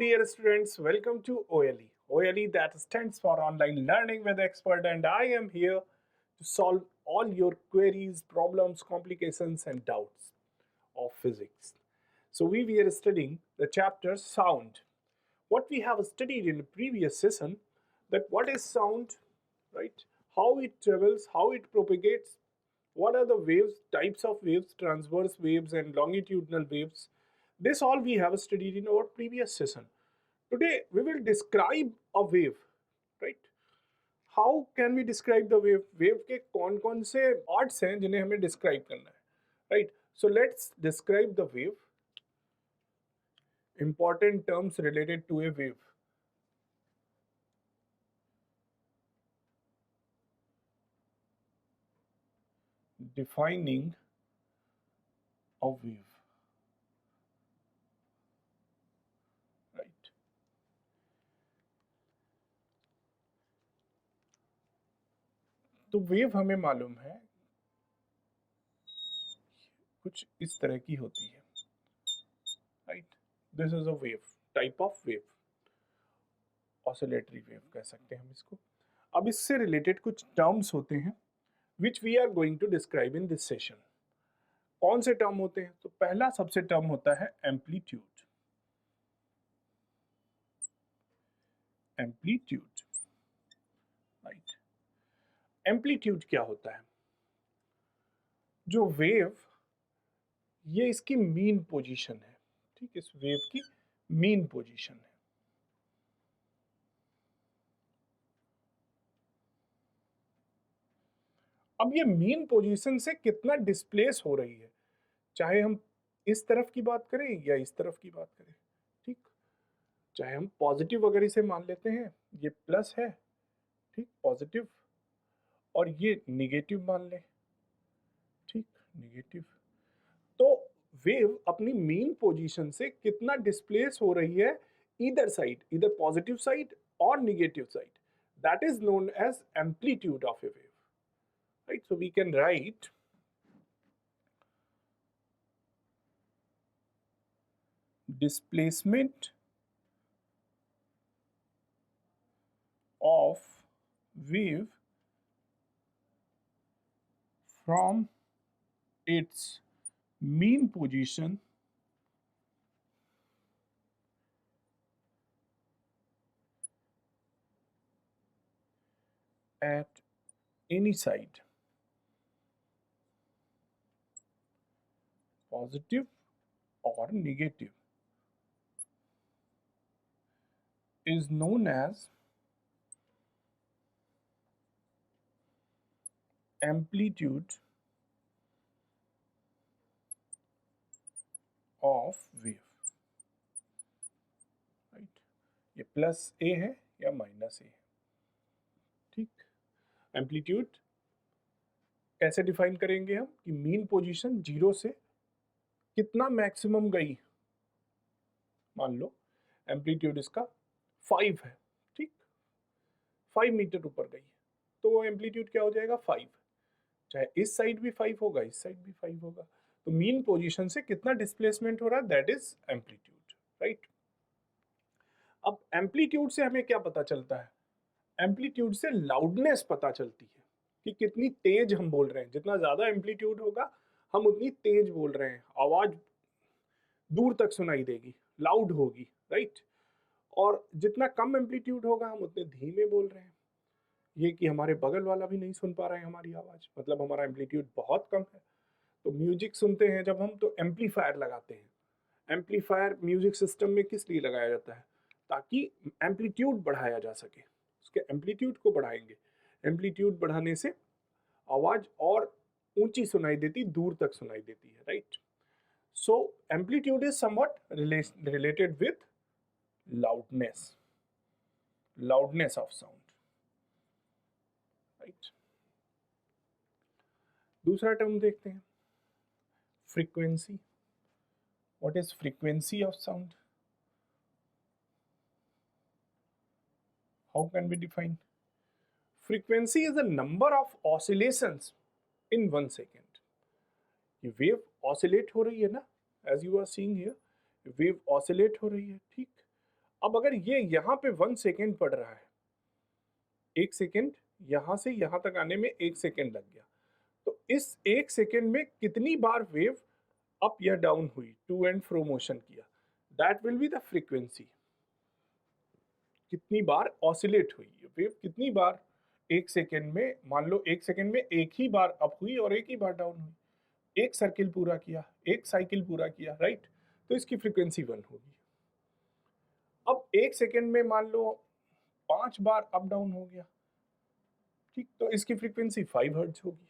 dear students, welcome to OLE. OLE that stands for Online Learning with Expert, and I am here to solve all your queries, problems, complications, and doubts of physics. So, we were studying the chapter Sound. What we have studied in the previous session, that what is sound, right? How it travels, how it propagates, what are the waves, types of waves, transverse waves, and longitudinal waves. This all we have studied in our previous session. Today we will describe a wave, right? How can we describe the wave? Wave के कौन-कौन से parts हैं जिन्हें हमें describe करना है, right? So let's describe the wave. Important terms related to a wave. Defining a wave, right? तो wave हमें मालूम है कुछ इस तरह की होती है, right? This is a wave, type of wave, oscillatory wave कह सकते हैं हम इसको. अब इससे रिलेटेड कुछ टर्म्स होते हैं which we are going to describe in this session. कौन से टर्म होते हैं? तो पहला सबसे टर्म होता है एम्पलीट्यूड. Amplitude, right? एम्पलीट्यूड क्या होता है? जो वेव, ये इसकी मीन पोजीशन है, ठीक? इस वेव की मीन पोजीशन है. अब ये मीन पोजीशन से कितना डिस्प्लेस हो रही है, चाहे हम इस तरफ की बात करें या इस तरफ की बात करें, ठीक? चाहे हम पॉजिटिव वगैरह से मान लेते हैं, ये प्लस है, ठीक, पॉजिटिव, और ये निगेटिव मान ले, ठीक, निगेटिव. तो वेव अपनी मीन पोजीशन से कितना डिस्प्लेस हो रही है ईदर साइड, इधर पॉजिटिव साइड और negative side, that is known as amplitude of a wave, right? So we can write displacement of wave from its mean position at any side, positive or negative, is known as amplitude of wave, right? ये plus ए है या minus ए है, ठीक? Amplitude कैसे define करेंगे हम कि mean position zero से कितना मैक्सिमम गई. मान लो एम्पलीट्यूड इसका 5 है, ठीक? 5 मीटर ऊपर गई, तो एम्पलीट्यूड क्या हो जाएगा? 5. चाहे इस साइड भी 5 होगा, इस साइड भी 5 होगा, तो मीन पोजीशन से कितना डिस्प्लेसमेंट हो रहा है, दैट इज एम्पलीट्यूड, राइट? अब एम्पलीट्यूड से हमें क्या पता चलता है? एम्पलीट्यूड से लाउडनेस पता चलती है कि कितनी तेज हम बोल रहे हैं. जितना ज्यादा एम्पलीट्यूड होगा हम उतनी तेज बोल रहे हैं, आवाज दूर तक सुनाई देगी, लाउड होगी, राइट? और जितना कम एम्पलीट्यूड होगा हम उतने धीमे बोल रहे हैं. ये कि हमारे बगल वाला भी नहीं सुन पा रहे हैं हमारी आवाज, मतलब हमारा एम्पलीट्यूड बहुत कम है. तो म्यूजिक सुनते हैं जब हम, तो एम्पलीफायर लगाते हैं. एम्पलीफायर म्यूजिक सिस्टम में किस लिए लगाया जाता है? ताकि एम्पलीट्यूड बढ़ाया जा सके. उसके एम्पलीट्यूड को बढ़ाएंगे, एम्पलीट्यूड बढ़ाने से आवाज और ऊंची सुनाई देती, दूर तक सुनाई देती है, right? So amplitude is somewhat related with loudness, loudness of sound, right? दूसरा टर्म देखते हैं, frequency. What is frequency of sound? How can we define? Frequency is the number of oscillations in 1 second. ये wave oscillate हो रही है ना, as you are seeing here, wave oscillate हो रही है, ठीक? अब अगर ये यहाँ पे 1 सेकेंड पड़ रहा है, 1 सेकेंड यहाँ से यहाँ तक आने में 1 सेकेंड लग गया, तो इस 1 सेकेंड में कितनी बार वेव अप या डाउन हुई, टू एंड फ्रो मोशन किया, that will be the frequency. कितनी बार ऑसिलेट हुई वेव, कितनी बार 1 सेकेंड में, मान लो 1 सेकेंड में एक ही बार अप हुई और एक ही बार डाउन हुई, एक सर्किल पूरा किया, एक साइकिल पूरा किया, राइट, तो इसकी फ्रीक्वेंसी 1 होगी। अब 1 सेकेंड में मान लो 5 बार अप डाउन हो गया, ठीक, तो इसकी फ्रीक्वेंसी 5 हर्ट्ज होगी।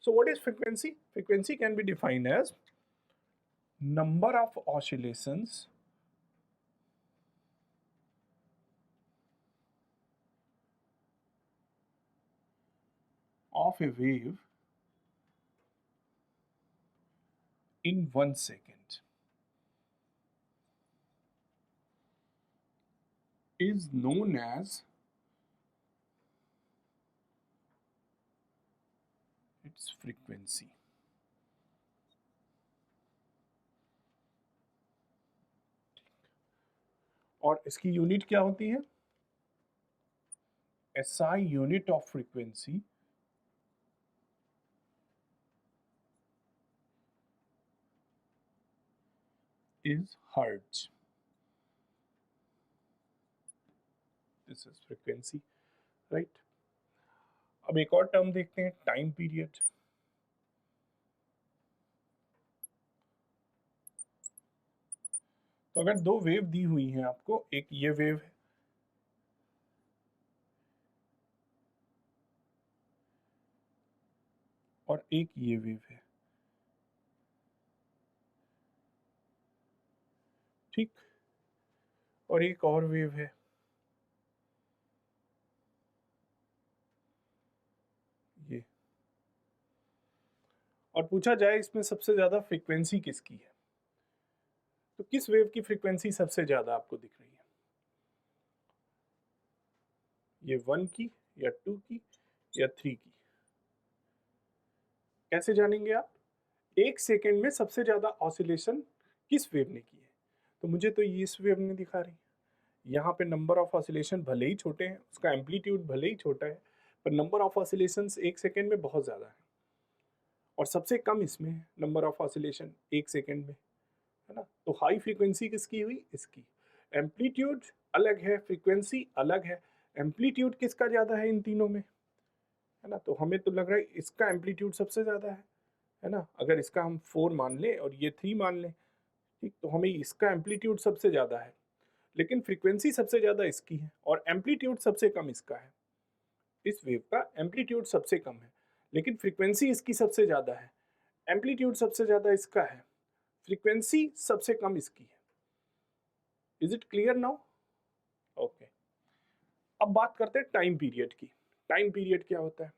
So what is frequency? Frequency can be defined as number of oscillations of a wave in 1 second is known as its frequency. और इसकी यूनिट क्या होती है? SI unit of frequency is hertz. This is frequency, right? अब एक और term देखते हैं, टाइम पीरियड। तो अगर दो वेव दी हुई हैं आपको, एक ये वेव है और एक ये वेव है, ठीक, और एक और वेव है, ये, और पूछा जाए इसमें सबसे ज्यादा फ्रीक्वेंसी किसकी है, तो किस वेव की फ्रीक्वेंसी सबसे ज्यादा आपको दिख रही है? ये 1 की या 2 की या 3 की? कैसे जानेंगे आप? 1 सेकेंड में सबसे ज्यादा ऑसिलेशन किस वेव ने की है? तो मुझे तो ये इस वेव ने दिखा रही है। यहाँ पे नंबर ऑफ ऑसिलेशन भले ही छोटे हैं, उसका एम्पलीट्यूड भले ही छोटा है, पर नंबर ऑफ ऑसिलेशंस 1 सेकेंड में बहुत ज़्यादा है, और सबसे कम इसमें है नंबर ऑफ ऑसिलेशन 1 सेकेंड में, है ना। तो हाई फ्रीक्वेंसी किसकी हुई? इसकी। एम्पलीट्यूड अलग है, फ्रीक्वेंसी अलग है, एम्पलीट्यूड किसका ज़्यादा है इन तीनों में, है ना। तो हमें तो लग रहा है इसका एम्पलीट्यूड सबसे ज़्यादा है ना। अगर इसका हम 4 मान लें और ये 3 मान लें, ठीक, तो हमें इसका एम्पलीट्यूड सबसे ज़्यादा है, लेकिन फ्रीक्वेंसी सबसे ज़्यादा इसकी है और एम्पलीट्यूड सबसे कम इसका है। इस वेव का एम्पलीट्यूड सबसे कम है, लेकिन फ्रीक्वेंसी इसकी सबसे ज़्यादा है, एम्पलीट्यूड सबसे ज़्यादा इसका है, फ्रीक्वेंसी सबसे कम इसकी है। Is it clear now? Okay, अब बात करते हैं टाइम पीरियड की। टाइम पीरियड क्या होता है?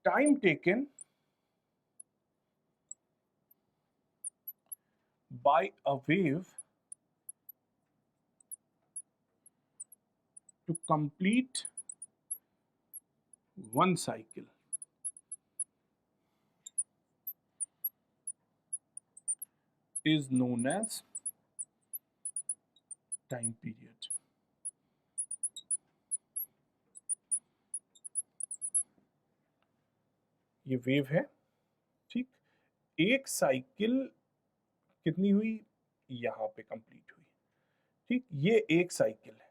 Time taken by a wave to complete one cycle is known as time period. ये वेव है, ठीक, एक साइकिल कितनी हुई? यहाँ पे कंप्लीट हुई, ठीक, ये एक साइकिल है।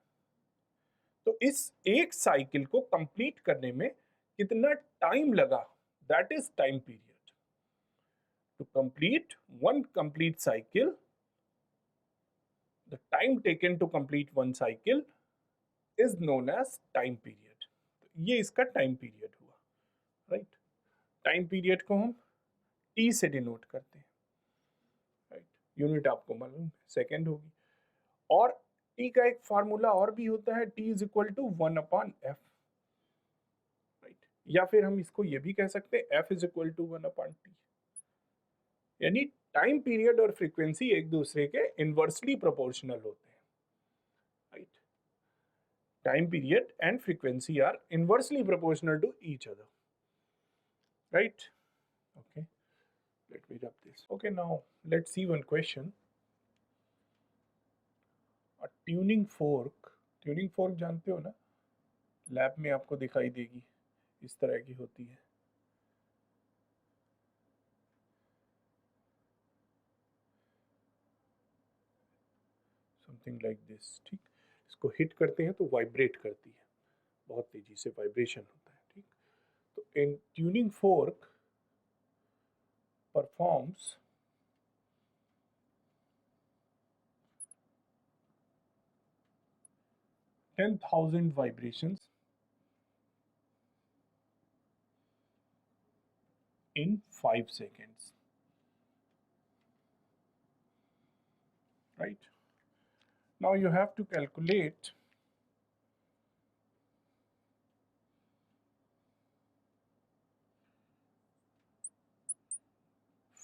तो इस एक साइकिल को कंप्लीट करने में कितना टाइम लगा, that is time period. To complete one complete cycle, the time taken to complete one cycle is known as time period. ये इसका टाइम पीरियड हुआ, राइट। टाइम पीरियड को हम टी से डिनोट करते हैं, राइट, यूनिट आपको मालूम सेकेंड होगी। और टी का एक फार्मूला और भी होता है, T is equal to 1/f, right, या फिर हम इसको ये भी कह सकते हैं f is equal to 1/t। यानी टाइम पीरियड और फ्रीक्वेंसी एक दूसरे के इनवर्सली प्रोपोर्शनल होते हैं, right. Time period and frequency are inversely proportional to each other, right? Okay, let me rub this. Okay, now let's see one question. Tuning fork जानते हो ना, लैब में आपको दिखाई देगी, इस तरह की होती है। समथिंग लाइक दिस, ठीक। इसको हिट करते हैं तो वाइब्रेट करती है, बहुत तेजी से वाइब्रेशन होता है, ठीक। तो इन tuning fork performs 10,000 vibrations in 5 seconds, right? Now you have to calculate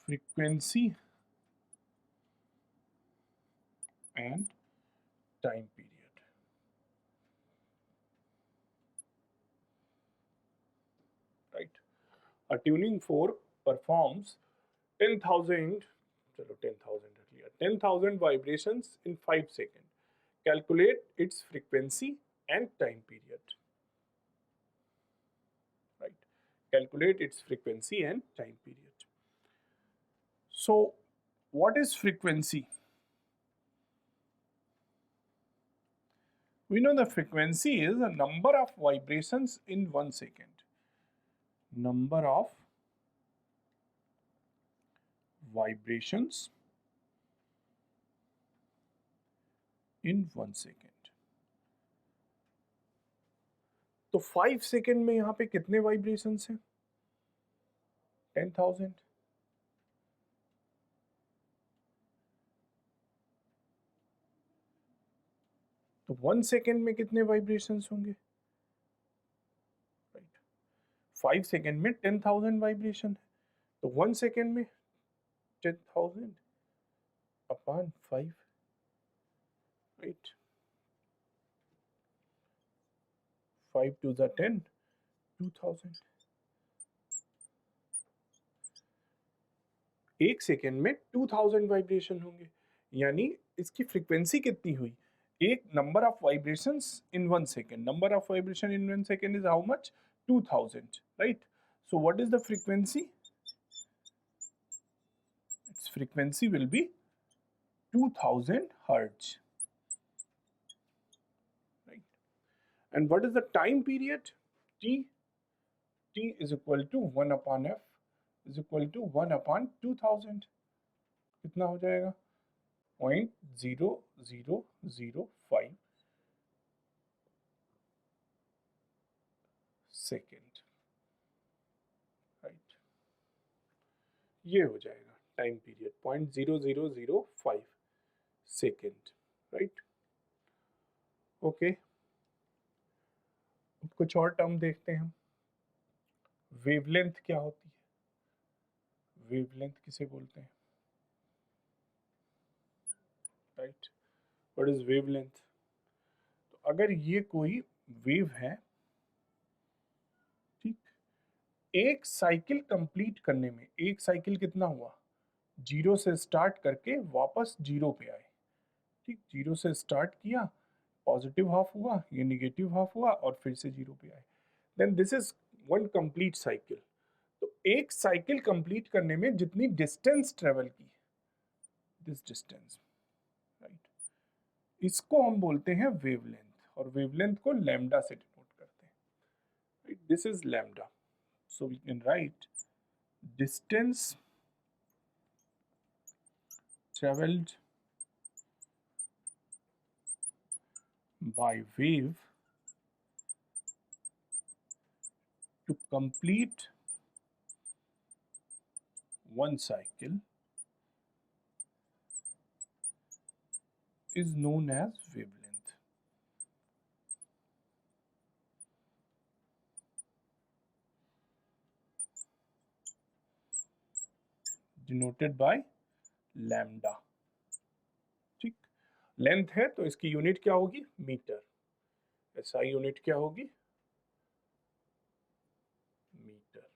frequency and time period, right? A tuning fork performs 10,000, 10,000 vibrations in 5 seconds. Calculate its frequency and time period, right? Calculate its frequency and time period. So, what is frequency? We know the frequency is the number of vibrations in 1 second. Number of vibrations in 1 second. तो 5 second में यहाँ पे कितने vibrations हैं? 10,000। तो 1 second में कितने vibrations होंगे? 5 सेकेंड में 10,000 वाइब्रेशन है, तो 1 सेकेंड में 10,000 अपॉन 5, राइट? 5 to the 10, 2000। एक सेकेंड में 2000 वाइब्रेशन होंगे, यानी इसकी फ्रीक्वेंसी कितनी हुई? एक number of vibrations in 1 second, number of vibration in 1 second is how much? 2000, right? So what is the frequency? its frequency will be 2000 hertz, right? And what is the time period? T is equal to 1 upon f is equal to 1 upon 2000। कितना हो जाएगा? 0.0005 second, right? ये हो जाएगा time period 0.0005 second, right? Okay, अब कुछ और term देखते हैं हम। वेवलेंथ क्या होती है? वेवलेंथ किसे बोलते हैं, राइट? What is wavelength? तो अगर ये कोई वेव है, ठीक, एक साइकिल कंप्लीट करने में, एक साइकिल कितना हुआ? 0 से स्टार्ट करके वापस 0 पे आए, ठीक। 0 से स्टार्ट किया, पॉजिटिव हाफ हुआ, ये निगेटिव हाफ हुआ और फिर से 0 पे आए, then this is one complete cycle. तो एक साइकिल कंप्लीट करने में जितनी डिस्टेंस ट्रेवल की, दिस डिस्टेंस, राइट, इसको हम बोलते हैं वेवलेंथ, और वेवलेंथ को लैम्डा से डिनोट करते हैं, right? This is lambda, so we can write distance traveled by wave to complete one cycle is known as wavelength. Denoted by lambda, ठीक। लेंथ है तो इसकी यूनिट क्या होगी? मीटर। SI यूनिट क्या होगी? Metre.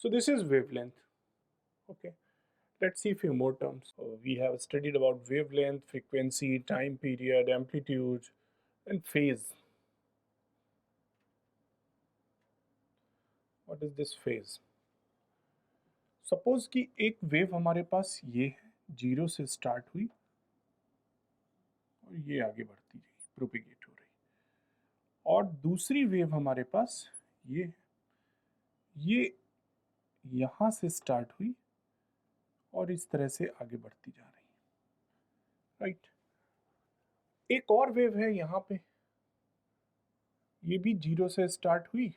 So this is wavelength, okay? Let's see a few more terms. We have studied about wavelength, frequency, time period, amplitude, and phase. What is this phase? Suppose कि एक wave हमारे पास ये है, zero से start हुई और ये आगे बढ़ती रही, प्रोपिगेट हो रही, और दूसरी वेव हमारे पास ये यहां से स्टार्ट हुई और इस तरह से आगे बढ़ती जा रही, राइट। एक और वेव है यहां पे, ये भी जीरो से स्टार्ट हुई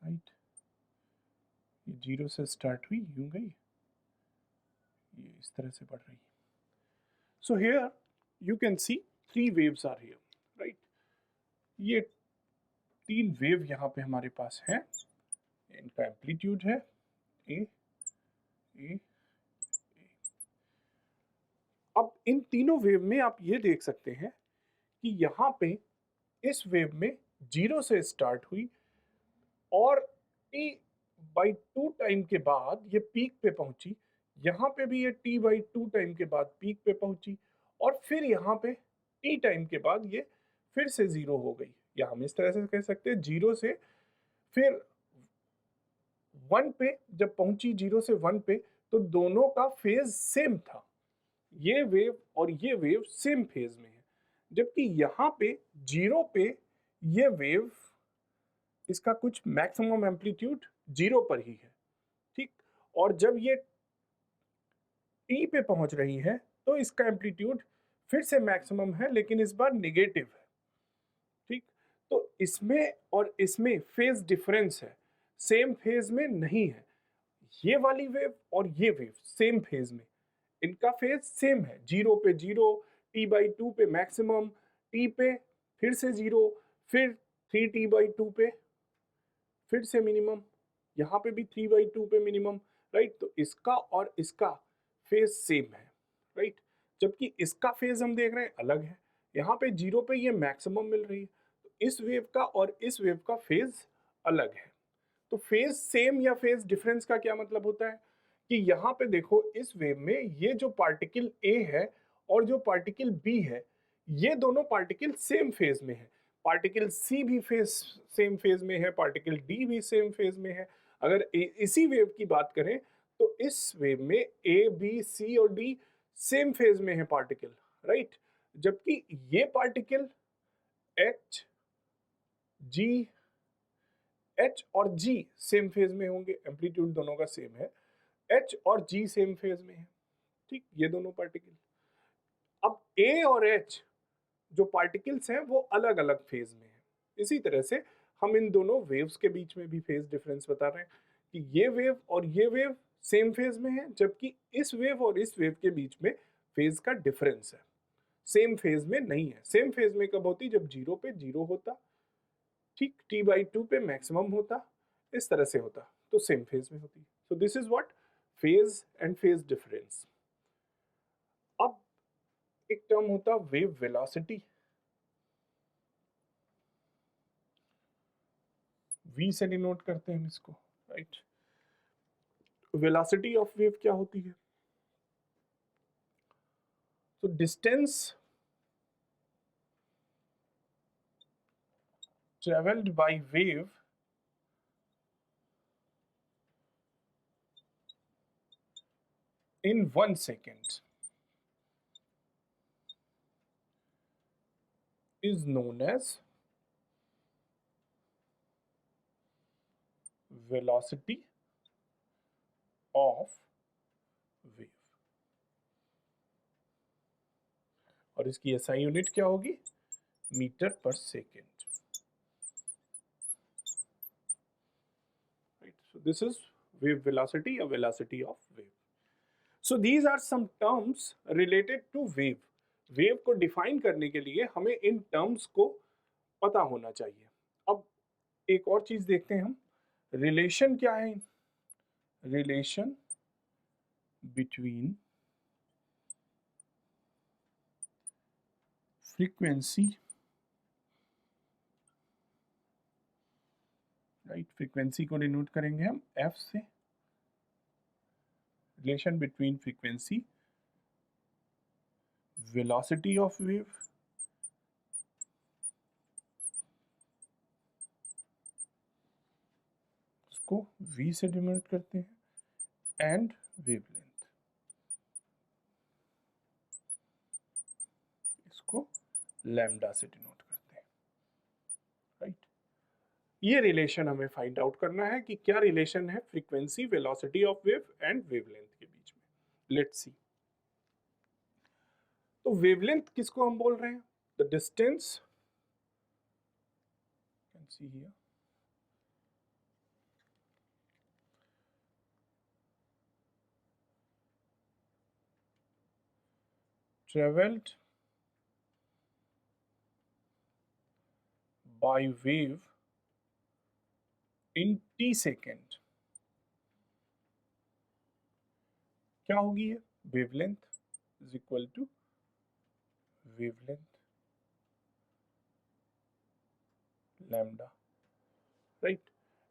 राइट, ये जीरो से स्टार्ट हुई, यूं गई, ये इस तरह से बढ़ रही। So here you can see 3 waves are here, right. ये 3 वेव यहाँ पे हमारे पास है, इनका एम्पलीट्यूड है ए ए। अब इन तीनों वेव में आप ये देख सकते हैं कि यहाँ पे इस वेव में जीरो से स्टार्ट हुई और t/2 टाइम के बाद ये पीक पे पहुंची, यहाँ पे भी ये t/2 टाइम के बाद पीक पे पहुंची, और फिर यहाँ पे t टाइम के बाद ये फिर से जीरो हो गई, या हम इस तरह से कह सकते हैं जीरो से फिर 1 पे जब पहुंची, जीरो से 1 पे, तो दोनों का फेज सेम था, ये वेव और ये वेव सेम फेज में है, जबकि यहाँ पे जीरो पे ये वेव, इसका कुछ मैक्सिमम एम्पलीट्यूड जीरो पर ही है, ठीक, और जब ये टी पे पहुंच रही है तो इसका एम्पलीट्यूड फिर से मैक्सिमम है, लेकिन इस बार नेगेटिव है, ठीक। तो इसमें और इसमें फेज डिफरेंस है, सेम फेज में नहीं है। ये वाली वेव और ये वेव सेम फेज में, इनका फेज सेम है, जीरो पे जीरो, t/2 पे मैक्सिमम, टी पे फिर से जीरो, फिर 3t/2 पे फिर से मिनिमम, यहाँ पे भी 3/2 पे मिनिमम, राइट। तो इसका और इसका फेज सेम है, राइट, जबकि इसका फेज हम देख रहे हैं अलग है, यहाँ पे जीरो पे ये मैक्सिमम मिल रही है, तो इस वेव का और इस वेव का फेज अलग है। तो फेज सेम या फेज डिफरेंस का क्या मतलब होता है कि यहाँ पे देखो, इस वेव में ये जो पार्टिकल ए है और जो पार्टिकल बी है, ये दोनों पार्टिकल सेम फेज में है, पार्टिकल सी भी सेम फेज में है, पार्टिकल डी भी सेम फेज में है। अगर इसी वेव की बात करें तो इस वेव में ए बी सी और डी सेम फेज में है पार्टिकल, राइट, जबकि ये पार्टिकल एच जी, एच और जी सेम फेज में होंगे, एम्पलीट्यूड दोनों का सेम है, एच और जी सेम फेज में है, ठीक, ये दोनों पार्टिकल। अब ए और एच जो पार्टिकल्स हैं वो अलग अलग फेज में है। इसी तरह से हम इन दोनों वेव्स के बीच में भी फेज डिफरेंस बता रहे हैं कि ये वेव और ये वेव सेम फेज में है, जबकि इस वेव और इस वेव के बीच में फेज का डिफरेंस है, सेम फेज में नहीं है। सेम फेज में कब होती? जब जीरो पे जीरो होता, ठीक, t/2 पे मैक्सिमम होता, इस तरह से होता, तो सेम फेज में होती। So this is what phase and phase difference. अब एक टर्म होता वेव वेलोसिटी, v से डिनोट करते हैं हम इसको, राइट। वेलोसिटी ऑफ वेव क्या होती है? तो distance travelled by wave in 1 second is known as velocity of wave, और इसकी एसआई यूनिट क्या होगी? मीटर पर second, right? So this is wave velocity or velocity of wave. So these are some terms related to wave. Wave को define करने के लिए हमें इन टर्म्स को पता होना चाहिए। अब एक और चीज देखते हैं हम, रिलेशन क्या है? Relation between frequency, right, right. Frequency को डिनोट करेंगे हम एफ से, relation between frequency, velocity of wave, इसको v से डिनोट करते हैं, एंड वेवलेंथ, इसको लैम्डा से डिनोट करते हैं, राइट। ये रिलेशन हमें फाइंड आउट करना है कि क्या रिलेशन है frequency, velocity of wave and wavelength के बीच में। Let's see. तो वेवलेंथ किसको हम बोल रहे हैं? The distance, can see here, traveled by wave in t second. क्या होगी ये? Wavelength is equal to wavelength lambda, right?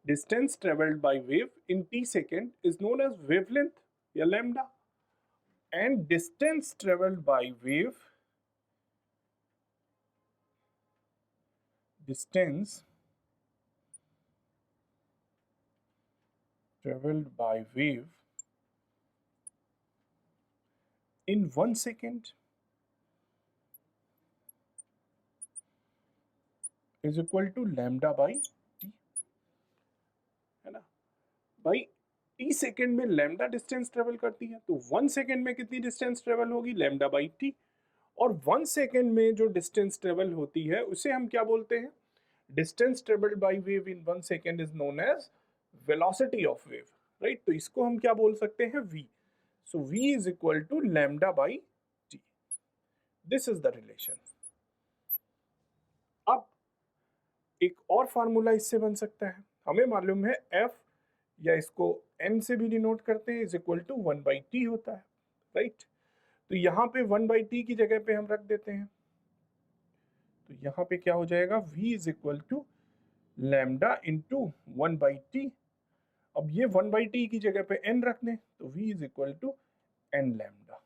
Distance traveled by wave in t second is known as wavelength या lambda, and distance traveled by wave, distance traveled by wave in 1 second is equal to lambda by t, है ना भाई। t second में lambda distance travel करती है, तो 1 second में कितनी डिस्टेंस ट्रेवल होगी? Lambda by T. और 1 सेकेंड में जो डिस्टेंस ट्रेवल होती है उसे हम क्या बोलते हैं? Distance travelled by wave in 1 second is known as velocity of wave, right. तो इसको हम क्या बोल सकते हैं? v। So v is equal to lambda by T. This is the relation. अब एक और फार्मूला इससे बन सकता है। हमें मालूम है f, या इसको n से भी डिनोट करते हैं, is equal to 1 by T होता है, राइट। तो यहाँ पे 1 बाई टी की जगह पे हम रख देते हैं, तो यहाँ पे क्या हो जाएगा? v is equal to lambda into 1 by T. अब ये 1 बाई टी की जगह पे n रख दें, तो v is equal to n lambda.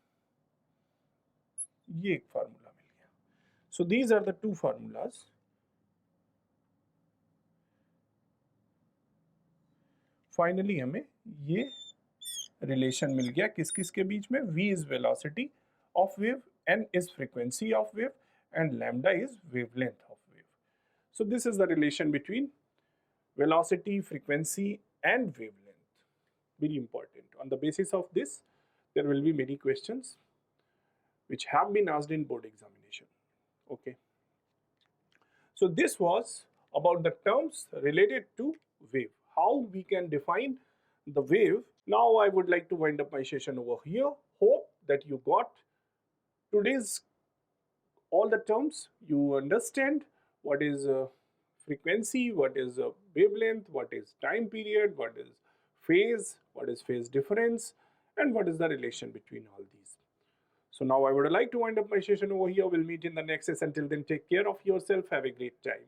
ये एक फार्मूला मिल गया। So these are the two formulas. Finally हमें ये रिलेशन मिल गया किस किस के बीच में? v is velocity of wave, n is frequency of wave, and lambda is wavelength of wave. So this is the relation between velocity, frequency and wavelength. Very important. On the basis of this, there will be many questions which have been asked in board examination. Okay. So this was about the terms related to wave. How we can define the wave. Now I would like to wind up my session over here. Hope that you got today's all the terms. You understand what is frequency, what is wavelength, what is time period, what is phase difference, and what is the relation between all these. So now I would like to wind up my session over here. We'll meet in the next session. Until then, take care of yourself. Have a great time.